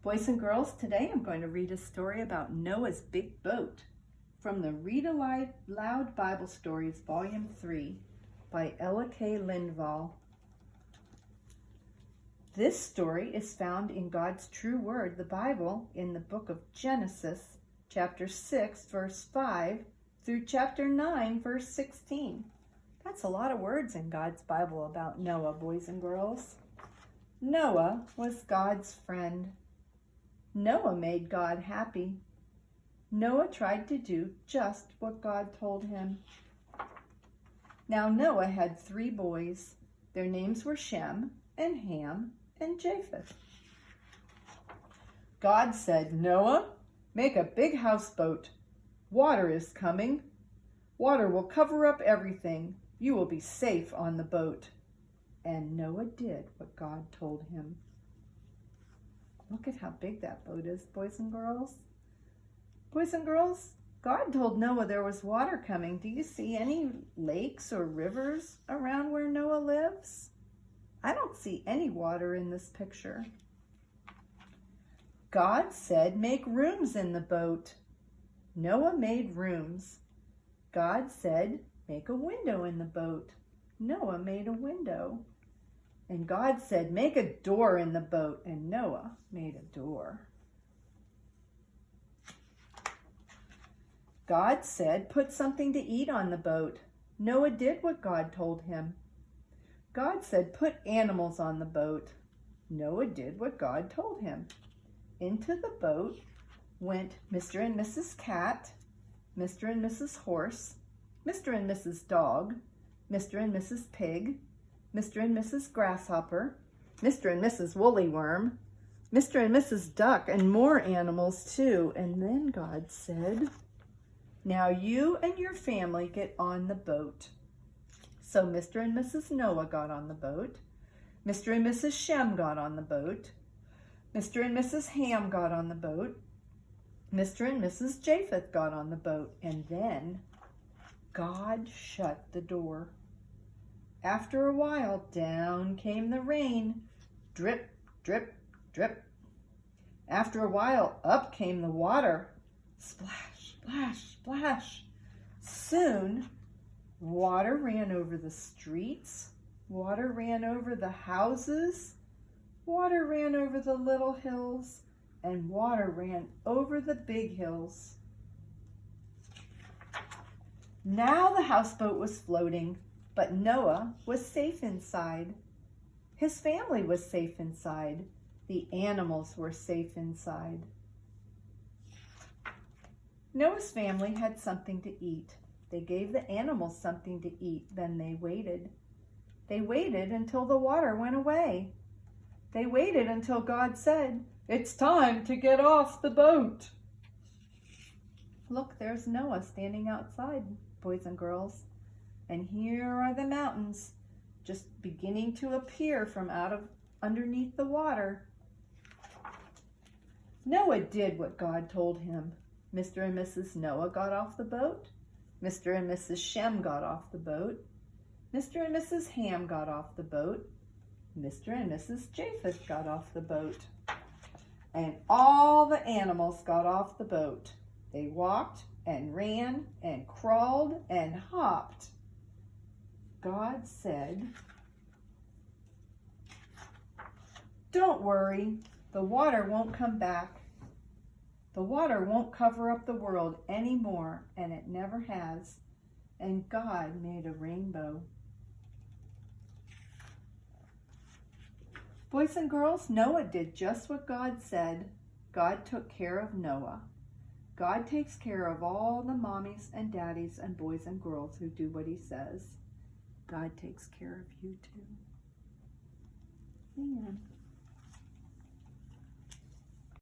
Boys and girls, today I'm going to read a story about Noah's big boat from the Read Aloud Bible Stories, Volume 3 by Ella K. Lindvall. This story is found in God's true word, the Bible, in the book of Genesis, chapter 6, verse 5, through chapter 9, verse 16. That's a lot of words in God's Bible about Noah, boys and girls. Noah was God's friend. Noah made God happy. Noah tried to do just what God told him. Now Noah had 3 boys. Their names were Shem and Ham and Japheth. God said, "Noah, make a big houseboat. Water is coming. Water will cover up everything. You will be safe on the boat." And Noah did what God told him. Look at how big that boat is, boys and girls. Boys and girls, God told Noah there was water coming. Do you see any lakes or rivers around where Noah lives? I don't see any water in this picture. God said, "Make rooms in the boat." Noah made rooms. God said, "Make a window in the boat." Noah made a window. And God said, "Make a door in the boat." And Noah made a door. God said, "Put something to eat on the boat." Noah did what God told him. God said, "Put animals on the boat." Noah did what God told him. Into the boat went Mr. and Mrs. Cat, Mr. and Mrs. Horse, Mr. and Mrs. Dog, Mr. and Mrs. Pig, Mr. and Mrs. Grasshopper, Mr. and Mrs. Woollyworm, Mr. and Mrs. Duck, and more animals too. And then God said, "Now you and your family get on the boat." So Mr. and Mrs. Noah got on the boat. Mr. and Mrs. Shem got on the boat. Mr. and Mrs. Ham got on the boat. Mr. and Mrs. Japheth got on the boat. And then God shut the door. After a while, down came the rain. Drip, drip, drip. After a while, up came the water. Splash, splash, splash. Soon, water ran over the streets. Water ran over the houses. Water ran over the little hills. And water ran over the big hills. Now the houseboat was floating, but Noah was safe inside. His family was safe inside. The animals were safe inside. Noah's family had something to eat. They gave the animals something to eat. Then they waited. They waited until the water went away. They waited until God said, "It's time to get off the boat." Look, there's Noah standing outside, boys and girls. And here are the mountains just beginning to appear from underneath the water. Noah did what God told him. Mr. and Mrs. Noah got off the boat. Mr. and Mrs. Shem got off the boat. Mr. and Mrs. Ham got off the boat. Mr. and Mrs. Japheth got off the boat. And all the animals got off the boat. They walked and ran and crawled and hopped. God said, "Don't worry, the water won't come back. The water won't cover up the world anymore, and it never has." And God made a rainbow. Boys and girls, Noah did just what God said. God took care of Noah. God takes care of all the mommies and daddies and boys and girls who do what he says. God takes care of you too. Amen.